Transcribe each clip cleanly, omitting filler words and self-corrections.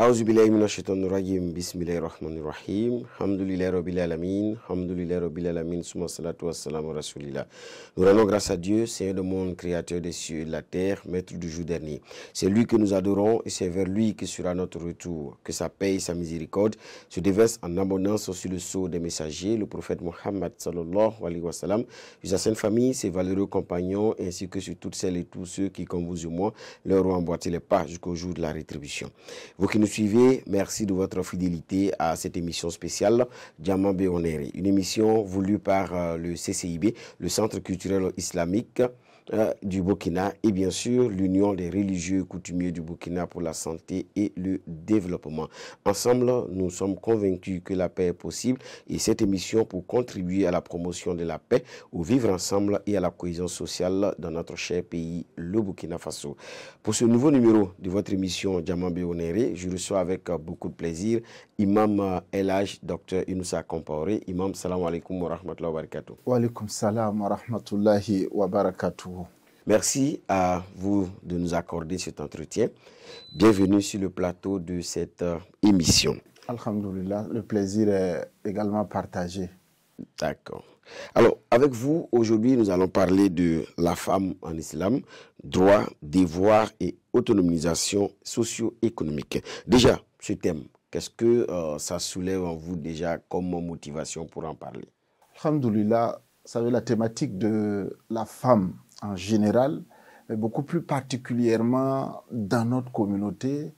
Auzubillahi minash-shaytanir-rajim. Bismillahir-rahmanir-rahim. Hamdulillahi rabbil alamin. Hamdulillahi rabbil alamin. Summa salatu wassalamu ala rasulillah. Nous rendons grâce à Dieu, Seigneur du monde, créateur des cieux et de la terre, maître du jour dernier. C'est lui que nous adorons et c'est vers lui que sera notre retour. Que sa paix et sa miséricorde se déversent en abondance sur le sceau des messagers, le prophète Mohammed sallallahu alayhi wa sallam, sur sa sainte famille, ses valeureux compagnons, ainsi que sur toutes celles et tous ceux qui, comme vous et moi, leur ont emboîté les pas jusqu'au jour de la rétribution. Vous qui nous suivez, merci de votre fidélité à cette émission spéciale Diamant Béonéré, une émission voulue par le CCIB, le Centre culturel islamique du Burkina, et bien sûr l'Union des religieux et coutumiers du Burkina pour la santé et le développement. Ensemble, nous sommes convaincus que la paix est possible et cette émission pour contribuer à la promotion de la paix, au vivre ensemble et à la cohésion sociale dans notre cher pays, le Burkina Faso. Pour ce nouveau numéro de votre émission Diamant Béonéré, je reçois avec beaucoup de plaisir Imam El Hadj Dr Inoussa Compaoré. Imam, salam alaikum wa rahmatullahi wa barakatuh. Wa alaikum salam wa rahmatullahi wa barakatuh. Merci à vous de nous accorder cet entretien. Bienvenue sur le plateau de cette émission. Alhamdulillah, le plaisir est également partagé. D'accord. Alors, avec vous, aujourd'hui, nous allons parler de la femme en islam, droits, devoirs et autonomisation socio-économique. Déjà, ce thème, qu'est-ce que ça soulève en vous déjà comme motivation pour en parler? Alhamdulillah, vous savez, la thématique de la femme en général, mais beaucoup plus particulièrement dans notre communauté,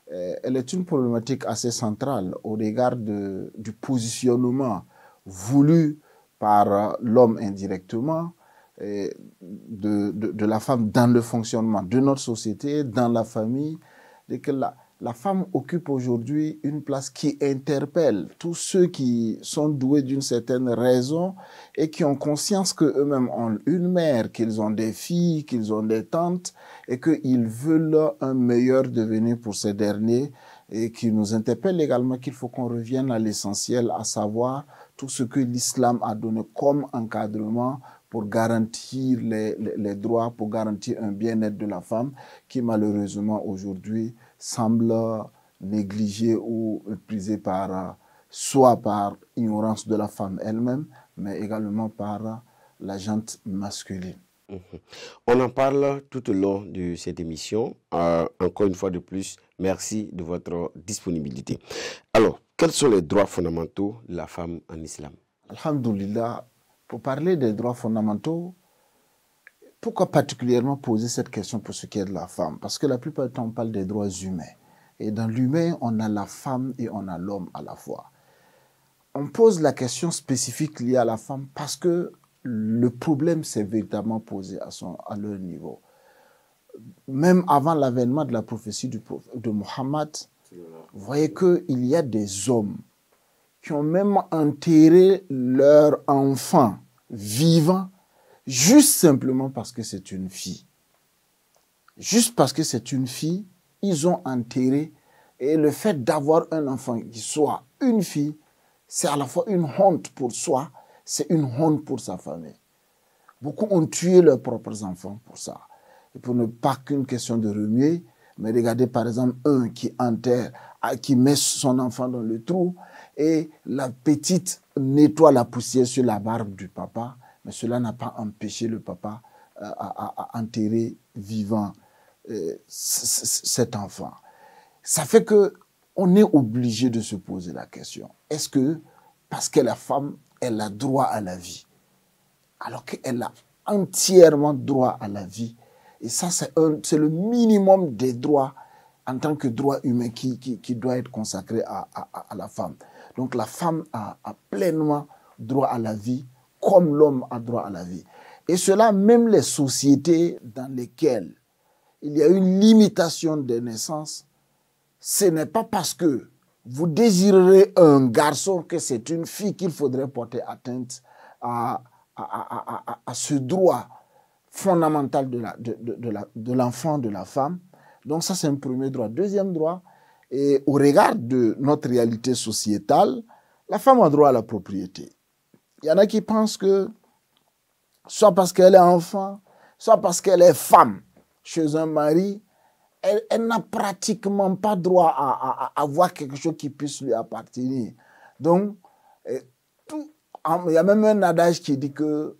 elle est une problématique assez centrale au regard du positionnement voulu par l'homme indirectement, de la femme dans le fonctionnement de notre société, dans la famille, et que la femme occupe aujourd'hui une place qui interpelle tous ceux qui sont doués d'une certaine raison et qui ont conscience qu'eux-mêmes ont une mère, qu'ils ont des filles, qu'ils ont des tantes et qu'ils veulent un meilleur devenir pour ces derniers et qui nous interpelle également qu'il faut qu'on revienne à l'essentiel, à savoir tout ce que l'islam a donné comme encadrement pour garantir les droits, pour garantir un bien-être de la femme qui malheureusement aujourd'hui semble négligé ou méprisé soit par ignorance de la femme elle-même, mais également par la gente masculine. On en parle tout au long de cette émission. Encore une fois de plus, merci de votre disponibilité. Alors, quels sont les droits fondamentaux de la femme en islam? Alhamdulillah, pour parler des droits fondamentaux, pourquoi particulièrement poser cette question pour ce qui est de la femme? Parce que la plupart du temps, on parle des droits humains. Et dans l'humain, on a la femme et on a l'homme à la fois. On pose la question spécifique liée à la femme parce que le problème s'est véritablement posé à leur niveau. Même avant l'avènement de la prophétie de Mohammed, vous voyez qu'il y a des hommes qui ont même enterré leur enfant vivant juste simplement parce que c'est une fille. Juste parce que c'est une fille, ils ont enterré. Et le fait d'avoir un enfant qui soit une fille, c'est à la fois une honte pour soi, c'est une honte pour sa famille. Beaucoup ont tué leurs propres enfants pour ça. Et pour ne pas qu'une question de remuer, mais regardez par exemple un qui enterre, qui met son enfant dans le trou et la petite nettoie la poussière sur la barbe du papa, mais cela n'a pas empêché le papa à enterrer vivant cet enfant. Ça fait qu'on est obligé de se poser la question. Est-ce que, parce que la femme, elle a droit à la vie, alors qu'elle a entièrement droit à la vie, et ça c'est le minimum des droits en tant que droit humain qui doit être consacré à la femme. Donc la femme a pleinement droit à la vie, comme l'homme a droit à la vie. Et cela, même les sociétés dans lesquelles il y a une limitation des naissances, ce n'est pas parce que vous désirerez un garçon que c'est une fille qu'il faudrait porter atteinte à ce droit fondamental de l'enfant, de la femme. Donc ça, c'est un premier droit. Deuxième droit, et au regard de notre réalité sociétale, la femme a droit à la propriété. Il y en a qui pensent que, soit parce qu'elle est enfant, soit parce qu'elle est femme chez un mari, elle n'a pratiquement pas droit à avoir quelque chose qui puisse lui appartenir. Donc, il y a même un adage qui dit que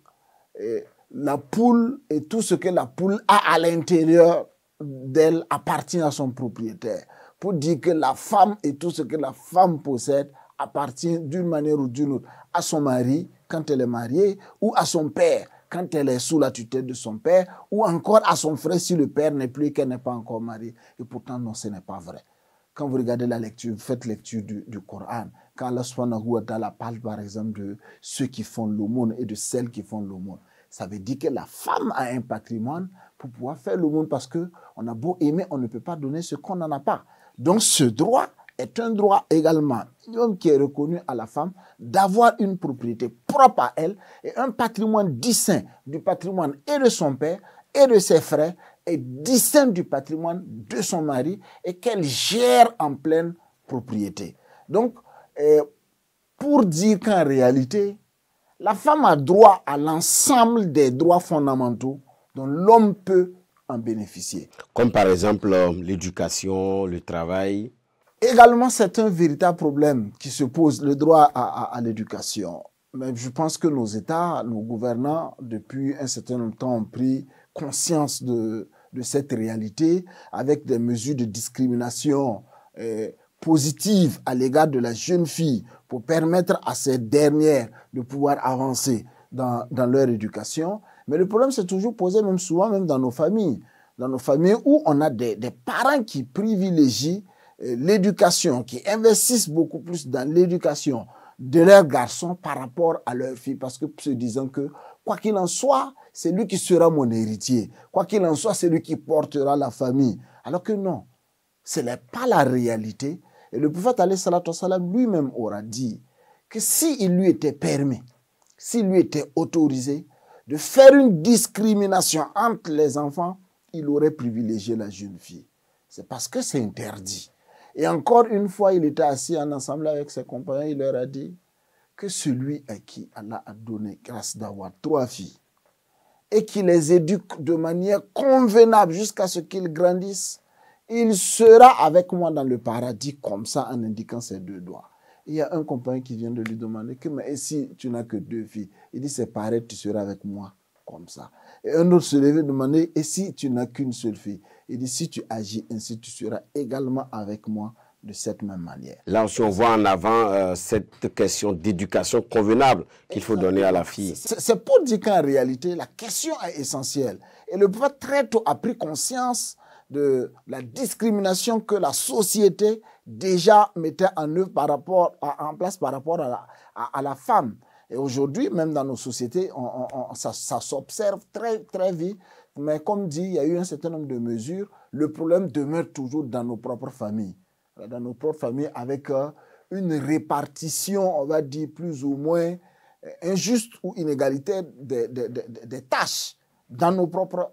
la poule et tout ce que la poule a à l'intérieur d'elle appartient à son propriétaire. Pour dire que la femme et tout ce que la femme possède appartient d'une manière ou d'une autre à son mari quand elle est mariée, ou à son père quand elle est sous la tutelle de son père, ou encore à son frère si le père n'est plus et qu'elle n'est pas encore mariée. Et pourtant, non, ce n'est pas vrai. Quand vous regardez la lecture, vous faites lecture du Coran, quand Allah subhanahu wa ta'ala parle par exemple de ceux qui font l'aumône et de celles qui font l'aumône, ça veut dire que la femme a un patrimoine pour pouvoir faire l'aumône, parce qu'on a beau aimer, on ne peut pas donner ce qu'on n'en a pas. Donc ce droit est un droit également qui est reconnu à la femme d'avoir une propriété propre à elle et un patrimoine distinct du patrimoine et de son père et de ses frères et distinct du patrimoine de son mari et qu'elle gère en pleine propriété. Donc, pour dire qu'en réalité, la femme a droit à l'ensemble des droits fondamentaux dont l'homme peut en bénéficier. Comme par exemple l'éducation, le travail. Également, c'est un véritable problème qui se pose, le droit à l'éducation. Mais je pense que nos États, nos gouvernants, depuis un certain temps, ont pris conscience de cette réalité avec des mesures de discrimination positives à l'égard de la jeune fille pour permettre à ces dernières de pouvoir avancer dans leur éducation. Mais le problème s'est toujours posé, même souvent, même dans nos familles. Dans nos familles où on a des parents qui privilégient l'éducation, qui investissent beaucoup plus dans l'éducation de leurs garçons par rapport à leurs filles, parce que se disant que, quoi qu'il en soit, c'est lui qui sera mon héritier. Quoi qu'il en soit, c'est lui qui portera la famille. Alors que non, ce n'est pas la réalité. Et le prophète alayhi salatu wassalam lui-même aura dit que s'il lui était permis, s'il lui était autorisé de faire une discrimination entre les enfants, il aurait privilégié la jeune fille. C'est parce que c'est interdit. Et encore une fois, il était assis en ensemble avec ses compagnons, il leur a dit que celui à qui Allah a donné grâce d'avoir 3 filles et qui les éduque de manière convenable jusqu'à ce qu'ils grandissent, il sera avec moi dans le paradis, comme ça, en indiquant ses 2 doigts. Il y a un compagnon qui vient de lui demander que, mais si tu n'as que 2 filles, il dit c'est pareil, tu seras avec moi comme ça. Et un autre se levait et demandait, et si tu n'as qu'une seule fille? Il dit, si tu agis ainsi, tu seras également avec moi de cette même manière. Là aussi, on voit en avant cette question d'éducation convenable qu'il faut donner à la fille. C'est pour dire qu'en réalité, la question est essentielle. Et le prophète très tôt a pris conscience de la discrimination que la société déjà mettait en œuvre en place par rapport à la femme. Et aujourd'hui, même dans nos sociétés, ça s'observe très, très vite. Mais comme dit, il y a eu un certain nombre de mesures. Le problème demeure toujours dans nos propres familles. Dans nos propres familles, avec une répartition, on va dire, plus ou moins injuste ou inégalitaire des tâches dans nos propres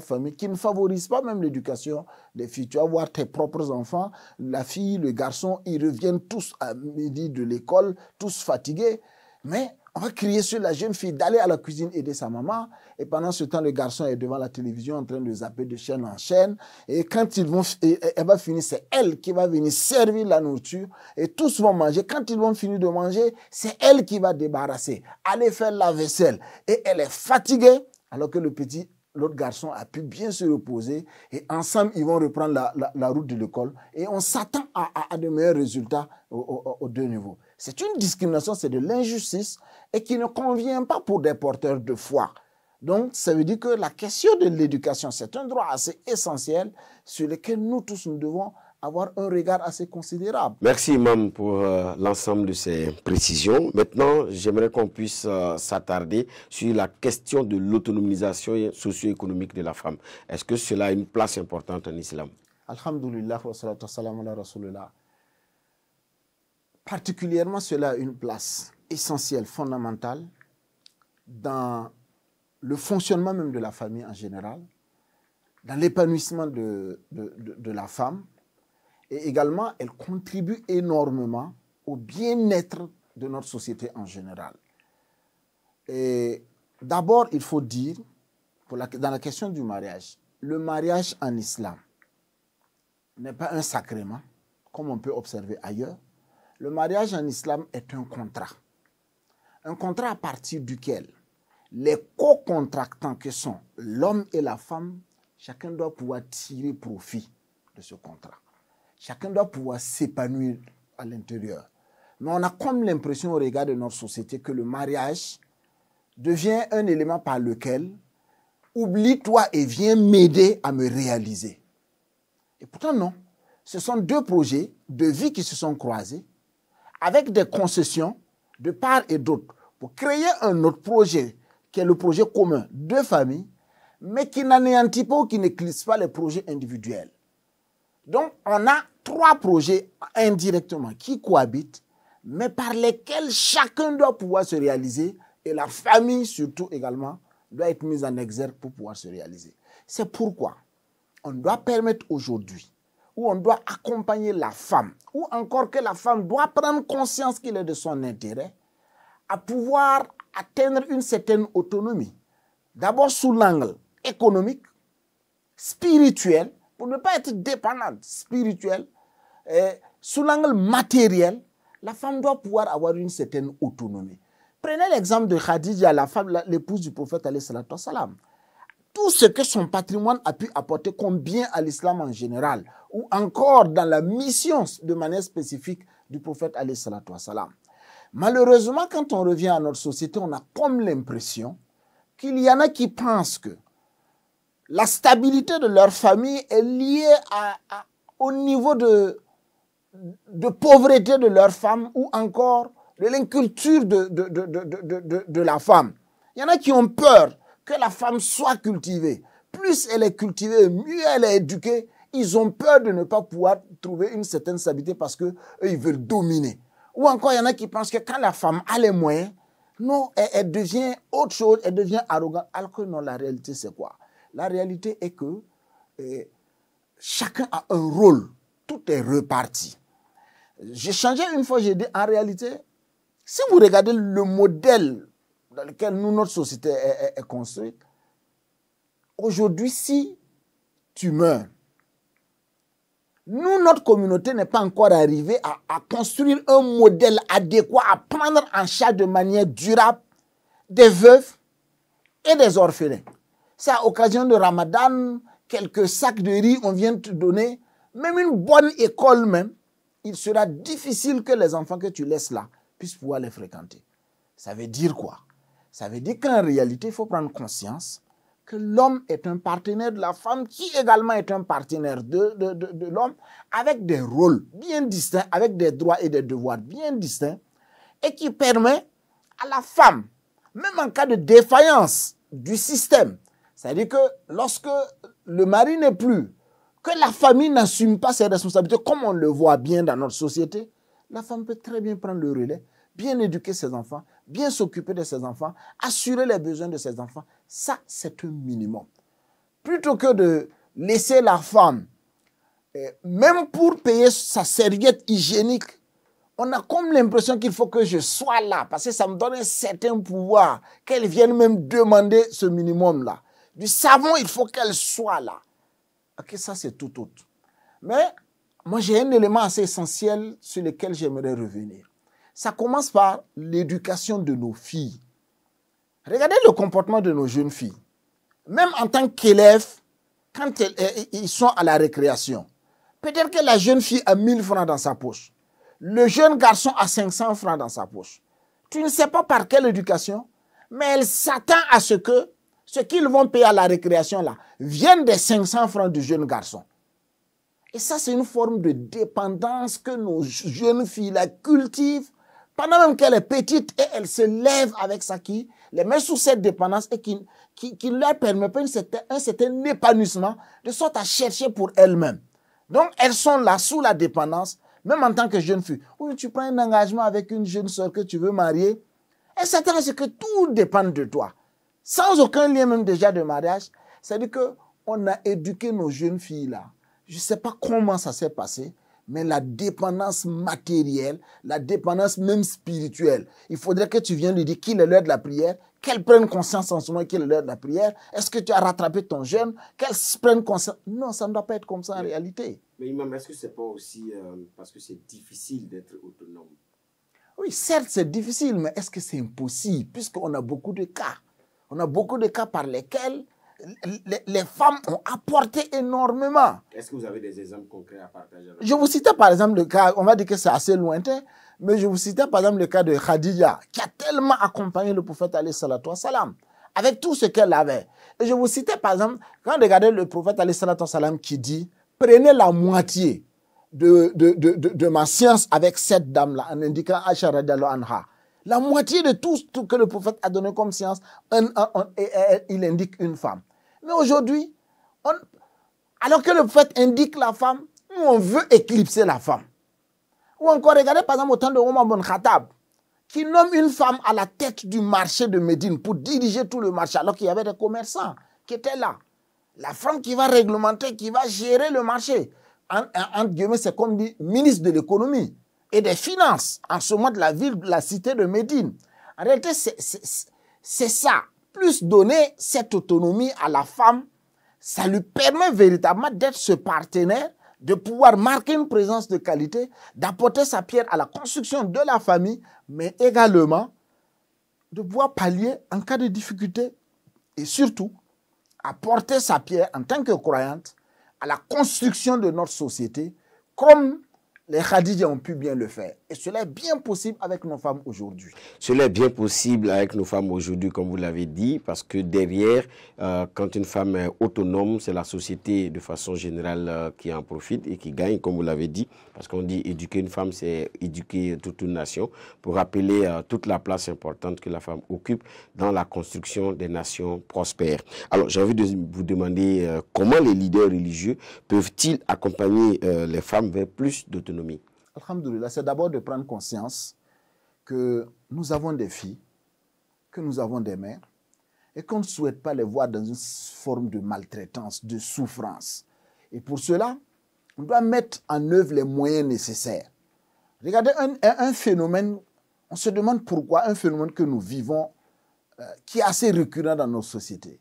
familles, qui ne favorisent pas même l'éducation des filles. Tu vas voir tes propres enfants, la fille, le garçon, ils reviennent tous à midi de l'école, tous fatigués. Mais on va crier sur la jeune fille d'aller à la cuisine aider sa maman. Et pendant ce temps, le garçon est devant la télévision en train de zapper de chaîne en chaîne. Et quand elle va finir, c'est elle qui va venir servir la nourriture. Et tous vont manger. Quand ils vont finir de manger, c'est elle qui va débarrasser, aller faire la vaisselle. Et elle est fatiguée, alors que l'autre garçon a pu bien se reposer. Et ensemble, ils vont reprendre la route de l'école. Et on s'attend à de meilleurs résultats aux 2 niveaux. C'est une discrimination, c'est de l'injustice et qui ne convient pas pour des porteurs de foi. Donc, ça veut dire que la question de l'éducation, c'est un droit assez essentiel sur lequel nous tous, nous devons avoir un regard assez considérable. Merci, Imam, pour l'ensemble de ces précisions. Maintenant, j'aimerais qu'on puisse s'attarder sur la question de l'autonomisation socio-économique de la femme. Est-ce que cela a une place importante en islam? Alhamdulillah, wa salatu wa salam ala rasulillah. Particulièrement, cela a une place essentielle, fondamentale, dans le fonctionnement même de la famille en général, dans l'épanouissement de la femme, et également, elle contribue énormément au bien-être de notre société en général. Et d'abord, il faut dire, dans la question du mariage, le mariage en islam n'est pas un sacrement, comme on peut observer ailleurs. Le mariage en islam est un contrat. Un contrat à partir duquel les co-contractants que sont l'homme et la femme, chacun doit pouvoir tirer profit de ce contrat. Chacun doit pouvoir s'épanouir à l'intérieur. Mais on a comme l'impression au regard de notre société que le mariage devient un élément par lequel oublie-toi et viens m'aider à me réaliser. Et pourtant non. Ce sont deux projets de vie qui se sont croisés avec des concessions de part et d'autre pour créer un autre projet qui est le projet commun de famille, mais qui n'anéantit pas ou qui n'éclipse pas les projets individuels. Donc, on a trois projets indirectement qui cohabitent, mais par lesquels chacun doit pouvoir se réaliser et la famille surtout également doit être mise en exergue pour pouvoir se réaliser. C'est pourquoi on doit permettre aujourd'hui, ou on doit accompagner la femme, ou encore que la femme doit prendre conscience qu'il est de son intérêt, à pouvoir atteindre une certaine autonomie. D'abord sous l'angle économique, spirituel, pour ne pas être dépendante, spirituelle, sous l'angle matériel, la femme doit pouvoir avoir une certaine autonomie. Prenez l'exemple de Khadija, la femme, l'épouse du prophète alayhi salatu wassalam. Tout ce que son patrimoine a pu apporter comme bien à l'islam en général, ou encore dans la mission de manière spécifique du prophète alayhi salatu wassalam. Malheureusement, quand on revient à notre société, on a comme l'impression qu'il y en a qui pensent que la stabilité de leur famille est liée au niveau de pauvreté de leur femme ou encore de l'inculture de la femme. Il y en a qui ont peur que la femme soit cultivée. Plus elle est cultivée, mieux elle est éduquée. Ils ont peur de ne pas pouvoir trouver une certaine stabilité parce qu'eux, ils veulent dominer. Ou encore, il y en a qui pensent que quand la femme a les moyens, non, elle devient autre chose, elle devient arrogante. Alors que non, la réalité, c'est quoi? La réalité est que chacun a un rôle. Tout est reparti. J'ai changé une fois, j'ai dit, en réalité, si vous regardez le modèle dans lequel notre société est construite, aujourd'hui, si tu meurs, nous, notre communauté n'est pas encore arrivée à construire un modèle adéquat, à prendre en charge de manière durable des veuves et des orphelins. C'est à l'occasion de Ramadan, quelques sacs de riz, on vient te donner, même une bonne école même, il sera difficile que les enfants que tu laisses là puissent pouvoir les fréquenter. Ça veut dire quoi? Ça veut dire qu'en réalité, il faut prendre conscience que l'homme est un partenaire de la femme qui également est un partenaire de l'homme avec des rôles bien distincts, avec des droits et des devoirs bien distincts et qui permet à la femme, même en cas de défaillance du système, c'est-à-dire que lorsque le mari n'est plus, que la famille n'assume pas ses responsabilités comme on le voit bien dans notre société, la femme peut très bien prendre le relais, bien éduquer ses enfants, bien s'occuper de ses enfants, assurer les besoins de ses enfants. Ça, c'est un minimum. Plutôt que de laisser la femme, même pour payer sa serviette hygiénique, on a comme l'impression qu'il faut que je sois là, parce que ça me donne un certain pouvoir, qu'elle vienne même demander ce minimum-là. Du savon, il faut qu'elle soit là. Ok, ça c'est tout autre. Mais moi j'ai un élément assez essentiel sur lequel j'aimerais revenir. Ça commence par l'éducation de nos filles. Regardez le comportement de nos jeunes filles. Même en tant qu'élèves, quand ils sont à la récréation, peut-être que la jeune fille a 1000 francs dans sa poche. Le jeune garçon a 500 francs dans sa poche. Tu ne sais pas par quelle éducation, mais elle s'attend à ce que ce qu'ils vont payer à la récréation là vienne des 500 francs du jeune garçon. Et ça, c'est une forme de dépendance que nos jeunes filles la cultivent pendant même qu'elle est petite et elle se lève avec ça qui les met sous cette dépendance et qui ne leur permet pas un certain épanouissement de sorte à chercher pour elles-mêmes. Donc, elles sont là sous la dépendance, même en tant que jeune fille. Ou tu prends un engagement avec une jeune soeur que tu veux marier, elle s'attend à ce que tout dépende de toi. Sans aucun lien même déjà de mariage. C'est-à-dire qu'on a éduqué nos jeunes filles là. Je ne sais pas comment ça s'est passé, mais la dépendance matérielle, la dépendance même spirituelle. Il faudrait que tu viennes lui dire qu'il est l'heure de la prière, qu'elle prenne conscience en ce moment qu'il est l'heure de la prière. Est-ce que tu as rattrapé ton jeûne? Qu'elle prenne conscience. Non, ça ne doit pas être comme ça en réalité. Mais Imam, est-ce que ce n'est pas aussi parce que c'est difficile d'être autonome? Oui, certes, c'est difficile, mais est-ce que c'est impossible? Puisqu'on a beaucoup de cas. On a beaucoup de cas par lesquels les femmes ont apporté énormément. Est-ce que vous avez des exemples concrets à partager avec Je vous citais par exemple le cas, on va dire que c'est assez lointain, mais je vous citais par exemple le cas de Khadija, qui a tellement accompagné le prophète alayhi salatu wassalam, avec tout ce qu'elle avait. Et je vous citais par exemple, quand on regardait le prophète alayhi salatu wassalam qui dit, prenez la moitié de ma science avec cette dame-là, en indiquant Aisha radiallahu anha. La moitié de tout ce que le prophète a donné comme science, il indique une femme. Mais aujourd'hui, alors que le prophète indique la femme, nous on veut éclipser la femme. Ou encore, regardez par exemple au temps de Omar ibn Khattab, qui nomme une femme à la tête du marché de Médine pour diriger tout le marché, alors qu'il y avait des commerçants qui étaient là. La femme qui va réglementer, qui va gérer le marché. Entre guillemets, c'est comme dit ministre de l'économie et des finances, en ce moment de la ville, de la cité de Médine. En réalité, c'est ça. Plus donner cette autonomie à la femme, ça lui permet véritablement d'être ce partenaire, de pouvoir marquer une présence de qualité, d'apporter sa pierre à la construction de la famille, mais également de pouvoir pallier en cas de difficulté et surtout apporter sa pierre en tant que croyante à la construction de notre société, comme les Khadija ont pu bien le faire. Et cela est bien possible avec nos femmes aujourd'hui. Cela est bien possible avec nos femmes aujourd'hui, comme vous l'avez dit, parce que derrière, quand une femme est autonome, c'est la société de façon générale qui en profite et qui gagne, comme vous l'avez dit, parce qu'on dit éduquer une femme, c'est éduquer toute une nation, pour rappeler toute la place importante que la femme occupe dans la construction des nations prospères. Alors, j'ai envie de vous demander comment les leaders religieux peuvent-ils accompagner les femmes vers plus d'autonomie? Alhamdulillah, c'est d'abord de prendre conscience que nous avons des filles, que nous avons des mères, et qu'on ne souhaite pas les voir dans une forme de maltraitance, de souffrance. Et pour cela, on doit mettre en œuvre les moyens nécessaires. Regardez un phénomène, on se demande pourquoi, un phénomène que nous vivons, qui est assez récurrent dans nos sociétés,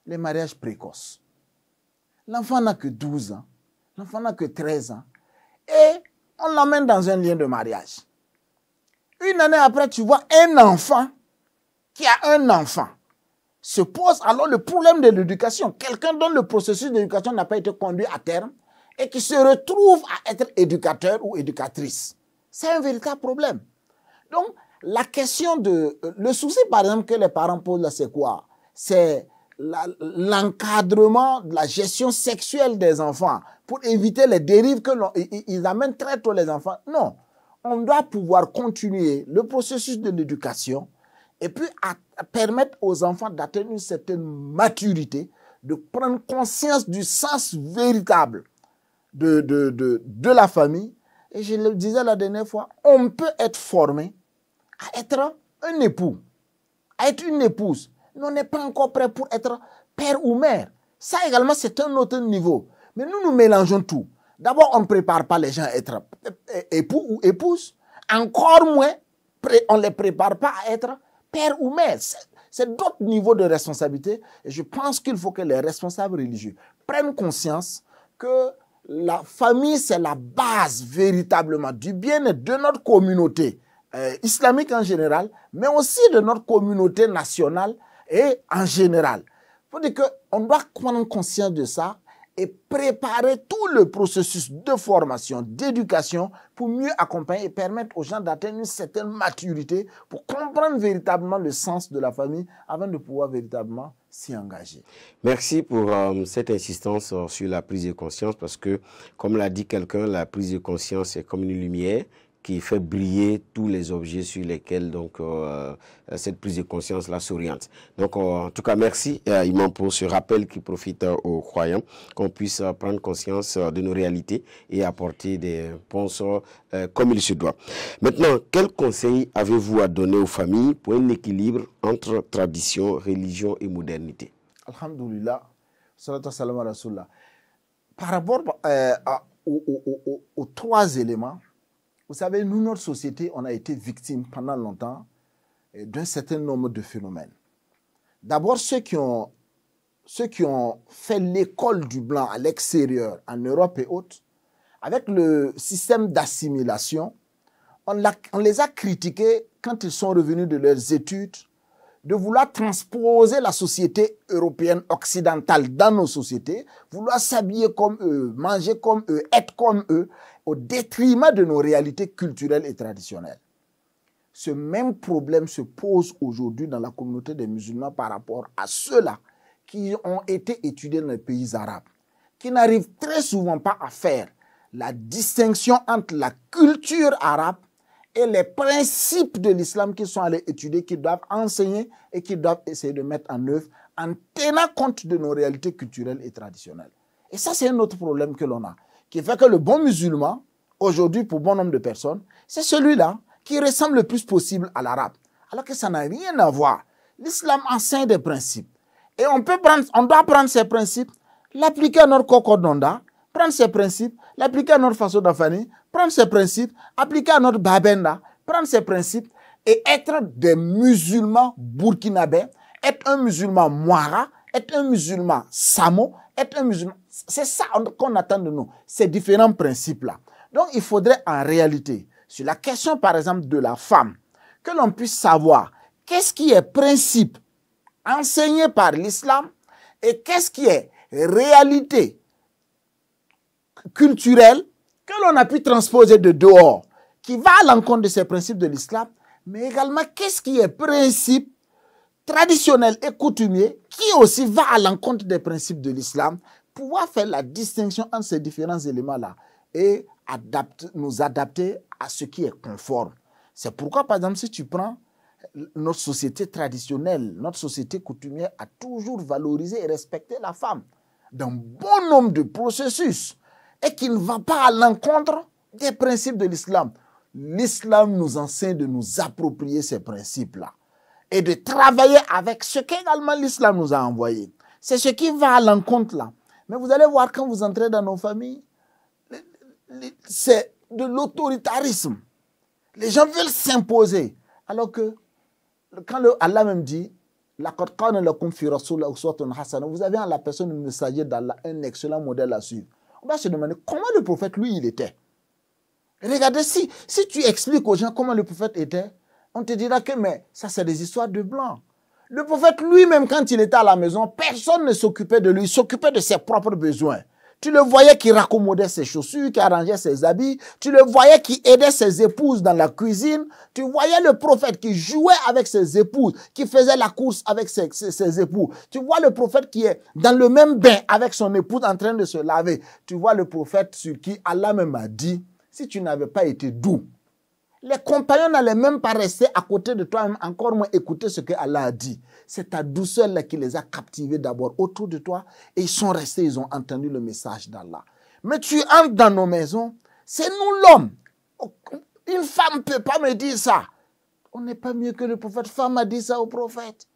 les mariages précoces. L'enfant n'a que 12 ans, l'enfant n'a que 13 ans, et on l'emmène dans un lien de mariage. Une année après, tu vois un enfant qui a un enfant. Se pose alors le problème de l'éducation. Quelqu'un dont le processus d'éducation n'a pas été conduit à terme et qui se retrouve à être éducateur ou éducatrice. C'est un véritable problème. Donc, la question de... Le souci, par exemple, que les parents posent là, c'est quoi? C'est l'encadrement de la gestion sexuelle des enfants pour éviter les dérives qu'ils amènent très tôt les enfants. Non, on doit pouvoir continuer le processus de l'éducation et puis permettre aux enfants d'atteindre une certaine maturité, de prendre conscience du sens véritable de la famille. Et je le disais la dernière fois, on peut être formé à être un époux, à être une épouse. Mais on n'est pas encore prêt pour être père ou mère. Ça également, c'est un autre niveau. Mais nous mélangeons tout. D'abord, on ne prépare pas les gens à être époux ou épouse. Encore moins, on ne les prépare pas à être père ou mère. C'est d'autres niveaux de responsabilité. Et je pense qu'il faut que les responsables religieux prennent conscience que la famille, c'est la base véritablement du bien-être de notre communauté islamique en général, mais aussi de notre communauté nationale et en général. Il faut dire qu'on doit prendre conscience de ça et préparer tout le processus de formation, d'éducation pour mieux accompagner et permettre aux gens d'atteindre une certaine maturité pour comprendre véritablement le sens de la famille avant de pouvoir véritablement s'y engager. Merci pour cette insistance sur la prise de conscience parce que, comme l'a dit quelqu'un, la prise de conscience est comme une lumière qui fait briller tous les objets sur lesquels donc cette prise de conscience-là s'oriente. Donc, en tout cas, merci, Imam, pour ce rappel qui profite aux croyants, qu'on puisse prendre conscience de nos réalités et apporter des réponses comme il se doit. Maintenant, quel conseil avez-vous à donner aux familles pour un équilibre entre tradition, religion et modernité? Alhamdulillah, salatu salam ala rasulullah. Par rapport aux trois éléments, vous savez, nous, notre société, on a été victime pendant longtemps d'un certain nombre de phénomènes. D'abord, ceux qui ont fait l'école du blanc à l'extérieur, en Europe et autres, avec le système d'assimilation, on les a critiqués quand ils sont revenus de leurs études, de vouloir transposer la société européenne occidentale dans nos sociétés, vouloir s'habiller comme eux, manger comme eux, être comme eux, au détriment de nos réalités culturelles et traditionnelles. Ce même problème se pose aujourd'hui dans la communauté des musulmans par rapport à ceux-là qui ont été étudiés dans les pays arabes, qui n'arrivent très souvent pas à faire la distinction entre la culture arabe et les principes de l'islam qu'ils sont allés étudier, qu'ils doivent enseigner et qu'ils doivent essayer de mettre en œuvre en tenant compte de nos réalités culturelles et traditionnelles. Et ça, c'est un autre problème que l'on a, qui fait que le bon musulman, aujourd'hui, pour bon nombre de personnes, c'est celui-là qui ressemble le plus possible à l'arabe, alors que ça n'a rien à voir. L'islam enseigne des principes. Et on doit prendre ces principes, l'appliquer à notre cocodonda, prendre ces principes, l'appliquer à notre façon d'affaner, prendre ces principes, appliquer à notre babenda, prendre ces principes et être des musulmans burkinabés, être un musulman Mouara, être un musulman Samo, être un musulman... C'est ça qu'on attend de nous, ces différents principes-là. Donc, il faudrait en réalité, sur la question, par exemple, de la femme, que l'on puisse savoir qu'est-ce qui est principe enseigné par l'islam et qu'est-ce qui est réalité culturelle que l'on a pu transposer de dehors, qui va à l'encontre de ces principes de l'islam, mais également qu'est-ce qui est principe traditionnel et coutumier, qui aussi va à l'encontre des principes de l'islam, pouvoir faire la distinction entre ces différents éléments-là et nous adapter à ce qui est conforme. C'est pourquoi, par exemple, si tu prends notre société traditionnelle, notre société coutumière a toujours valorisé et respecté la femme dans bon nombre de processus et qui ne va pas à l'encontre des principes de l'islam. L'islam nous enseigne de nous approprier ces principes-là et de travailler avec ce qu'également l'islam nous a envoyé. C'est ce qui va à l'encontre là. Mais vous allez voir quand vous entrez dans nos familles, c'est de l'autoritarisme. Les gens veulent s'imposer. Alors que quand Allah même dit, vous avez en la personne du messager d'Allah un excellent modèle à suivre. On va se demander comment le prophète, lui, il était. Regardez, si tu expliques aux gens comment le prophète était, on te dira que mais ça, c'est des histoires de blancs. Le prophète lui-même, quand il était à la maison, personne ne s'occupait de lui, il s'occupait de ses propres besoins. Tu le voyais qui raccommodait ses chaussures, qui arrangeait ses habits. Tu le voyais qui aidait ses épouses dans la cuisine. Tu voyais le prophète qui jouait avec ses épouses, qui faisait la course avec ses époux. Tu vois le prophète qui est dans le même bain avec son épouse en train de se laver. Tu vois le prophète sur qui Allah même a dit, si tu n'avais pas été doux, les compagnons n'allaient même pas rester à côté de toi, encore moins écouter ce que Allah a dit. C'est ta douceur là qui les a captivés d'abord autour de toi et ils sont restés, ils ont entendu le message d'Allah. Mais tu entres dans nos maisons, c'est nous l'homme. Une femme ne peut pas me dire ça. On n'est pas mieux que le prophète. Femme a dit ça au prophète.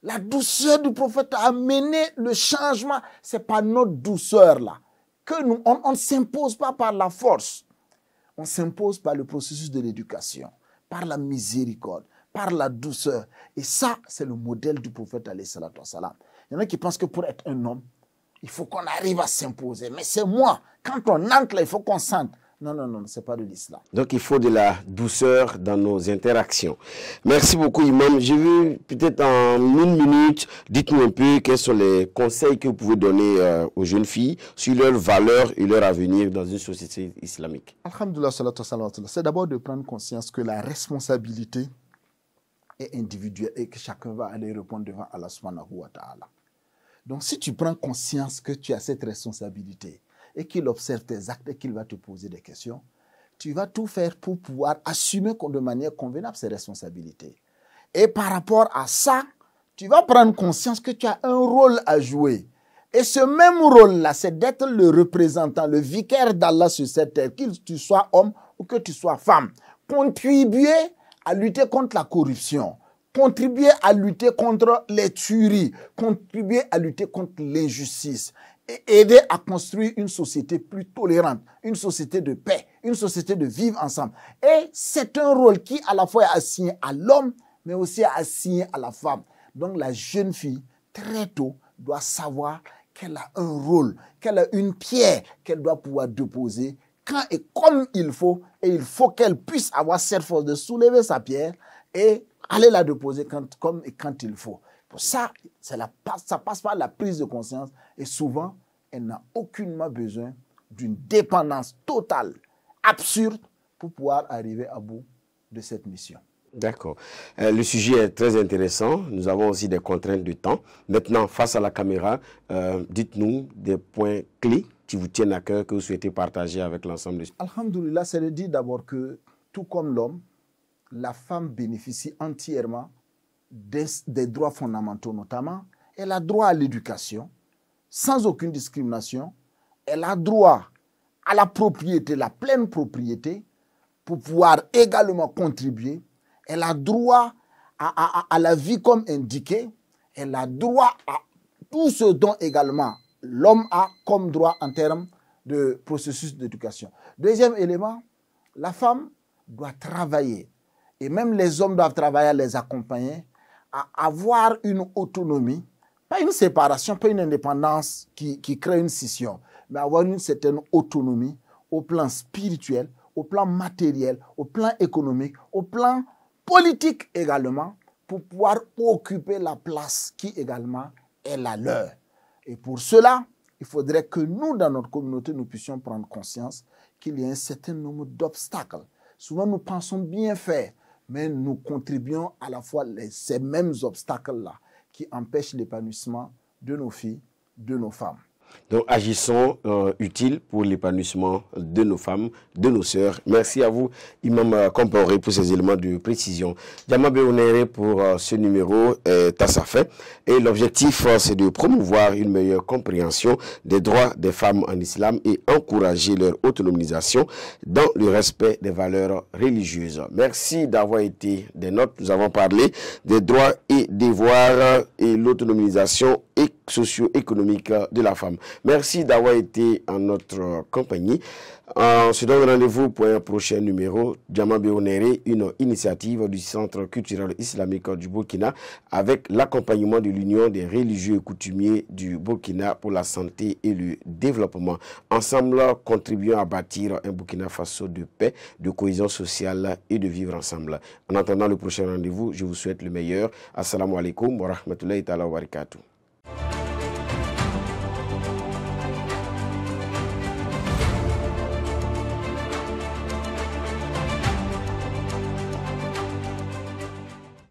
La douceur du prophète a amené le changement. Ce n'est pas notre douceur là. Que nous, on ne s'impose pas par la force. On s'impose par le processus de l'éducation, par la miséricorde, par la douceur. Et ça, c'est le modèle du prophète alayhi salatu wassalam. Il y en a qui pensent que pour être un homme, il faut qu'on arrive à s'imposer. Mais c'est moi. Quand on entre là, il faut qu'on sente. Non, non, non, ce n'est pas de l'islam. Donc, il faut de la douceur dans nos interactions. Merci beaucoup, Imam. Je veux peut-être en une minute, dites-nous un peu quels sont les conseils que vous pouvez donner aux jeunes filles sur leurs valeurs et leur avenir dans une société islamique. Alhamdulillah, c'est d'abord de prendre conscience que la responsabilité est individuelle et que chacun va aller répondre devant Allah subhanahu wa ta'ala. Donc, si tu prends conscience que tu as cette responsabilité, et qu'il observe tes actes et qu'il va te poser des questions, tu vas tout faire pour pouvoir assumer de manière convenable ses responsabilités. Et par rapport à ça, tu vas prendre conscience que tu as un rôle à jouer. Et ce même rôle-là, c'est d'être le représentant, le vicaire d'Allah sur cette terre, que tu sois homme ou que tu sois femme. Contribuer à lutter contre la corruption, contribuer à lutter contre les tueries, contribuer à lutter contre l'injustice. Et aider à construire une société plus tolérante, une société de paix, une société de vivre ensemble. Et c'est un rôle qui à la fois est assigné à l'homme, mais aussi assigné à la femme. Donc la jeune fille, très tôt, doit savoir qu'elle a un rôle, qu'elle a une pierre qu'elle doit pouvoir déposer quand et comme il faut, et il faut qu'elle puisse avoir cette force de soulever sa pierre et aller la déposer comme et quand il faut. Pour ça, ça passe par la prise de conscience et souvent, elle n'a aucunement besoin d'une dépendance totale, absurde, pour pouvoir arriver à bout de cette mission. D'accord. Le sujet est très intéressant. Nous avons aussi des contraintes de temps. Maintenant, face à la caméra, dites-nous des points clés qui vous tiennent à cœur, que vous souhaitez partager avec l'ensemble des... Alhamdoulilah, c'est de dire d'abord que, tout comme l'homme, la femme bénéficie entièrement des droits fondamentaux, notamment. Elle a droit à l'éducation, sans aucune discrimination. Elle a droit à la propriété, la pleine propriété, pour pouvoir également contribuer. Elle a droit à la vie comme indiqué. Elle a droit à tout ce dont également l'homme a comme droit en termes de processus d'éducation. Deuxième élément, la femme doit travailler. Et même les hommes doivent travailler à les accompagner, à avoir une autonomie, pas une séparation, pas une indépendance qui crée une scission, mais avoir une certaine autonomie au plan spirituel, au plan matériel, au plan économique, au plan politique également, pour pouvoir occuper la place qui également est la leur. Et pour cela, il faudrait que nous, dans notre communauté, nous puissions prendre conscience qu'il y a un certain nombre d'obstacles. Souvent, nous pensons bien faire, mais nous contribuons à la fois ces mêmes obstacles-là qui empêchent l'épanouissement de nos filles, de nos femmes. Donc, agissons utiles pour l'épanouissement de nos femmes, de nos sœurs. Merci à vous, Imam Komporé, pour ces éléments de précision. Diama Béonéré pour ce numéro est à sa fin. Et l'objectif, c'est de promouvoir une meilleure compréhension des droits des femmes en islam et encourager leur autonomisation dans le respect des valeurs religieuses. Merci d'avoir été des nôtres. Nous avons parlé des droits et devoirs et l'autonomisation socio-économique de la femme. Merci d'avoir été en notre compagnie. On se donne rendez-vous pour un prochain numéro. Diama Béonéré, une initiative du Centre culturel islamique du Burkina avec l'accompagnement de l'Union des religieux et coutumiers du Burkina pour la santé et le développement. Ensemble, contribuons à bâtir un Burkina Faso de paix, de cohésion sociale et de vivre ensemble. En attendant le prochain rendez-vous, je vous souhaite le meilleur. Assalamu alaikum wa rahmatullahi ta'ala wa barakatuh.